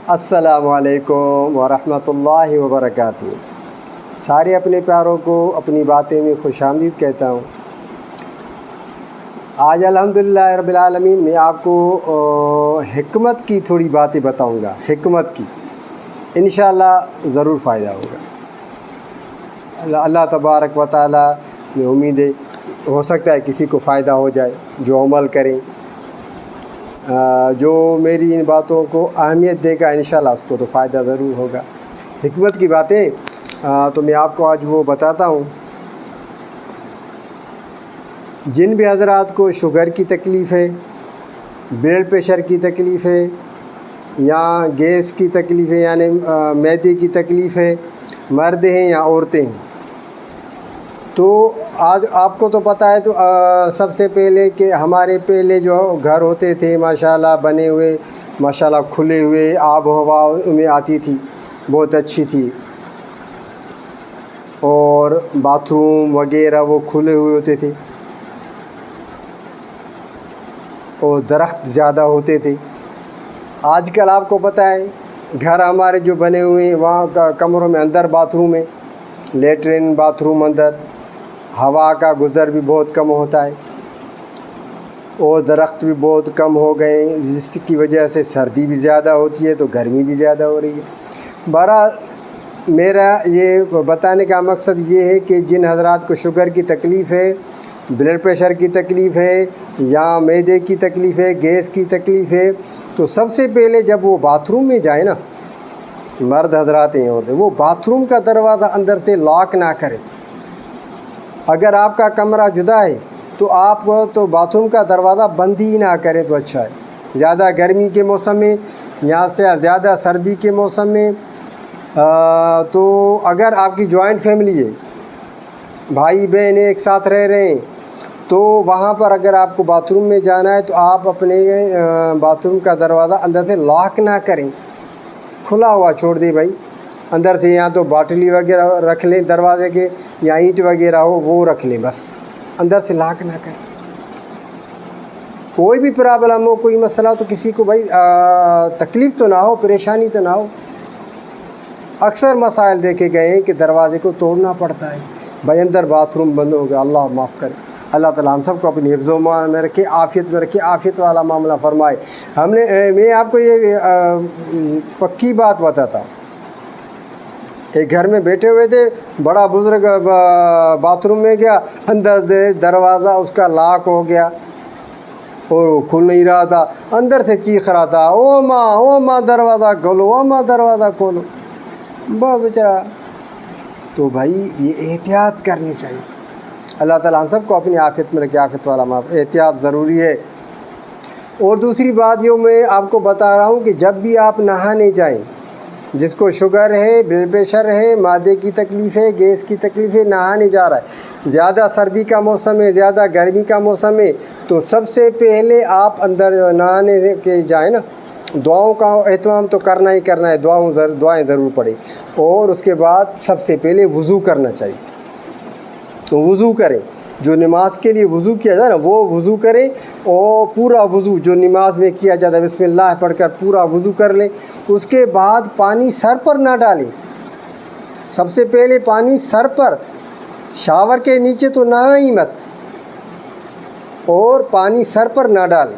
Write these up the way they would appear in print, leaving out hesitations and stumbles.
السلام علیکم ورحمۃ اللہ وبرکاتہ۔ سارے اپنے پیاروں کو اپنی باتیں میں خوش آمدید کہتا ہوں۔ آج الحمدللہ رب العالمین میں آپ کو حکمت کی تھوڑی باتیں بتاؤں گا۔ حکمت کی انشاءاللہ ضرور فائدہ ہوگا۔ اللہ تبارک و تعالی میں امید ہے ہو سکتا ہے کسی کو فائدہ ہو جائے جو عمل کریں، جو میری ان باتوں کو اہمیت دے گا انشاءاللہ اس کو تو فائدہ ضرور ہوگا۔ حکمت کی باتیں تو میں آپ کو آج وہ بتاتا ہوں۔ جن بھی حضرات کو شوگر کی تکلیف ہے، بلڈ پریشر کی تکلیف ہے، یا گیس کی تکلیف ہے یعنی معدے کی تکلیف ہے، مرد ہیں یا عورتیں ہیں، تو آج آپ کو تو پتہ ہے تو سب سے پہلے کہ ہمارے پہلے جو گھر ہوتے تھے ماشاءاللہ بنے ہوئے، ماشاءاللہ کھلے ہوئے، آب و ہوا میں آتی تھی، بہت اچھی تھی، اور باتھ روم وغیرہ وہ کھلے ہوئے ہوتے تھے، اور درخت زیادہ ہوتے تھے۔ آج کل آپ کو پتہ ہے گھر ہمارے جو بنے ہوئے ہیں وہاں کمروں میں اندر باتھ روم ہے، لیٹرین باتھ روم اندر، ہوا کا گزر بھی بہت کم ہوتا ہے، اور درخت بھی بہت کم ہو گئے ہیں، جس کی وجہ سے سردی بھی زیادہ ہوتی ہے تو گرمی بھی زیادہ ہو رہی ہے۔ بہرحال میرا یہ بتانے کا مقصد یہ ہے کہ جن حضرات کو شوگر کی تکلیف ہے، بلڈ پریشر کی تکلیف ہے، یا معدے کی تکلیف ہے، گیس کی تکلیف ہے، تو سب سے پہلے جب وہ باتھ روم میں جائیں نا، مرد حضرات ہیں عورتیں، وہ باتھ روم کا دروازہ اندر سے لاک نہ کریں۔ اگر آپ کا کمرہ جدا ہے تو آپ کو تو باتھ روم کا دروازہ بند ہی نہ کریں تو اچھا ہے۔ زیادہ گرمی کے موسم میں یا سے زیادہ سردی کے موسم میں تو اگر آپ کی جوائنٹ فیملی ہے، بھائی بہن ایک ساتھ رہ رہے ہیں، تو وہاں پر اگر آپ کو باتھ روم میں جانا ہے تو آپ اپنے باتھ روم کا دروازہ اندر سے لاک نہ کریں، کھلا ہوا چھوڑ دیں بھائی۔ اندر سے یا تو باٹلی وغیرہ رکھ لیں دروازے کے، یا اینٹ وغیرہ ہو وہ رکھ لیں، بس اندر سے لاک نہ کریں۔ کوئی بھی پرابلم ہو، کوئی مسئلہ ہو تو کسی کو بھائی تکلیف تو نہ ہو، پریشانی تو نہ ہو۔ اکثر مسائل دیکھے گئے ہیں کہ دروازے کو توڑنا پڑتا ہے، بھائی اندر باتھ روم بند ہو گیا، اللہ معاف کرے، اللہ تعالیٰ ہم سب کو اپنی حفظ و امان میں رکھے، عافیت میں رکھے، عافیت والا معاملہ فرمائے۔ میں آپ کو یہ پکی بات بتاتا ہوں۔ ایک گھر میں بیٹھے ہوئے تھے، بڑا بزرگ باتھ روم میں گیا، اندر دروازہ اس کا لاک ہو گیا اور وہ کھل نہیں رہا تھا، اندر سے چیخ رہا تھا، او ماں دروازہ کھولو، او ماں دروازہ کھولو، بہت بیچارہ۔ تو بھائی یہ احتیاط کرنی چاہیے۔ اللہ تعالیٰ ہم سب کو اپنی عافیت میں رکھے، عافیت والا احتیاط ضروری ہے۔ اور دوسری بات یہ میں آپ کو بتا رہا ہوں کہ جب بھی آپ نہانے جائیں، جس کو شوگر ہے، بلڈ پریشر ہے، معدے کی تکلیف ہے، گیس کی تکلیف ہے، نہانے جا رہا ہے، زیادہ سردی کا موسم ہے، زیادہ گرمی کا موسم ہے، تو سب سے پہلے آپ اندر نہانے کے جائیں نا، دعاؤں کا اہتمام تو کرنا ہی کرنا ہے، دعائیں ضرور پڑھیں، اور اس کے بعد سب سے پہلے وضو کرنا چاہیے۔ تو وضو کریں، جو نماز کے لیے وضو کیا جائے نا وہ وضو کریں، اور پورا وضو جو نماز میں کیا جاتا ہے بسم اللہ پڑھ کر پورا وضو کر لیں۔ اس کے بعد پانی سر پر نہ ڈالیں، سب سے پہلے پانی سر پر، شاور کے نیچے تو نہ ہی مت، اور پانی سر پر نہ ڈالیں۔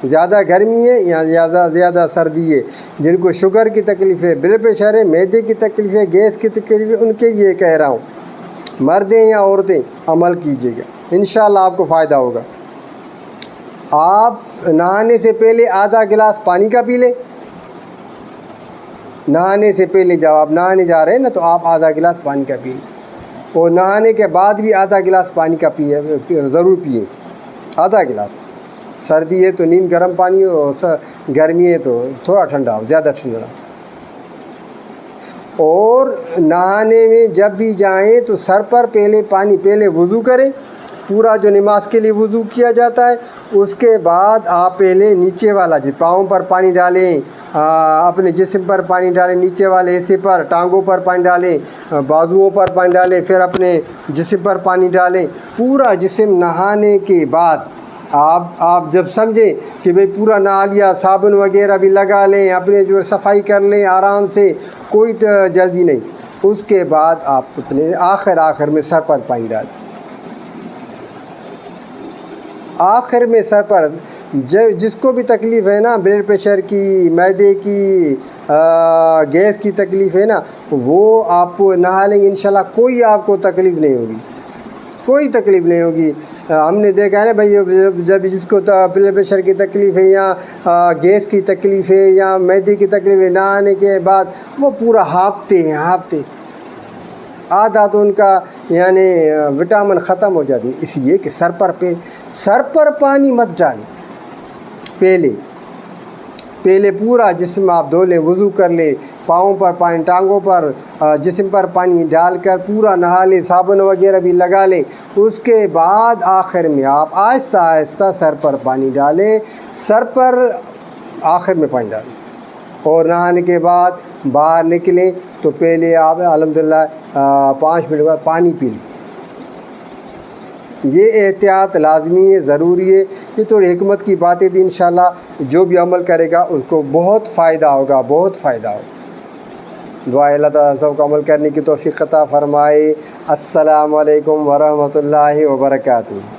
زیادہ گرمی ہے یا زیادہ سردی ہے، جن کو شوگر کی تکلیف ہے، بلڈ پریشر ہے، معدے کی تکلیف ہے، گیس کی تکلیف ہے، ان کے لیے کہہ رہا ہوں، مردیں یا عورتیں عمل کیجیے گا، انشاءاللہ آپ کو فائدہ ہوگا۔ آپ نہانے سے پہلے آدھا گلاس پانی کا پی لیں، نہانے سے پہلے جب آپ نہانے جا رہے ہیں نا تو آپ آدھا گلاس پانی کا پی لیں، اور نہانے کے بعد بھی آدھا گلاس پانی کا ضرور پئیں، آدھا گلاس۔ سردی ہے تو نیم گرم پانی ہو، اور گرمی ہے تو تھوڑا ٹھنڈا ہو، زیادہ ٹھنڈا ہو۔ اور نہانے میں جب بھی جائیں تو سر پر پہلے وضو کریں، پورا جو نماز کے لیے وضو کیا جاتا ہے، اس کے بعد آپ پہلے نیچے والا پاؤں پر پانی ڈالیں، اپنے جسم پر پانی ڈالیں، نیچے والے حصے پر، ٹانگوں پر پانی ڈالیں، بازوؤں پر پانی ڈالیں، پھر اپنے جسم پر پانی ڈالیں، پورا جسم نہانے کے بعد آپ جب سمجھیں کہ بھئی پورا نہا لیا، صابن وغیرہ بھی لگا لیں، اپنے جو صفائی کر لیں آرام سے، کوئی جلدی نہیں، اس کے بعد آپ اپنے آخر میں سر پر پانی ڈالیں، آخر میں سر پر. جس کو بھی تکلیف ہے نا، بلڈ پریشر کی، معدے کی، گیس کی تکلیف ہے نا، وہ آپ نہا لیں گے انشاءاللہ کوئی آپ کو تکلیف نہیں ہوگی، کوئی تکلیف نہیں ہوگی. ہم نے دیکھا ہے نا بھائی، جب جس کو بلڈ پریشر کی تکلیف ہے یا گیس کی تکلیف ہے یا معدے کی تکلیف ہے، نہانے کے بعد وہ پورا ہانپتے ہیں، آدھا تو ان کا یعنی وٹامن ختم ہو جاتی ہے. اس لیے کہ سر پر پانی مت ڈالیں، پہلے پورا جسم آپ دھو لیں، وضو کر لیں، پاؤں پر پانی، ٹانگوں پر، جسم پر پانی ڈال کر پورا نہا لیں، صابن وغیرہ بھی لگا لیں. اس کے بعد آخر میں آپ آہستہ سر پر پانی ڈالیں، سر پر آخر میں پانی ڈالیں، اور نہانے کے بعد باہر نکلیں تو پہلے آپ الحمدللہ 5 منٹ بعد پانی پی لیں. یہ احتیاط لازمی ہے، ضروری ہے. یہ تھوڑی حکمت کی باتیں تھیں، انشاءاللہ جو بھی عمل کرے گا اس کو بہت فائدہ ہوگا. دعا اللہ تعالیٰ سب کو عمل کرنے کی توفیق عطا فرمائے. السلام علیکم ورحمۃ اللہ وبرکاتہ.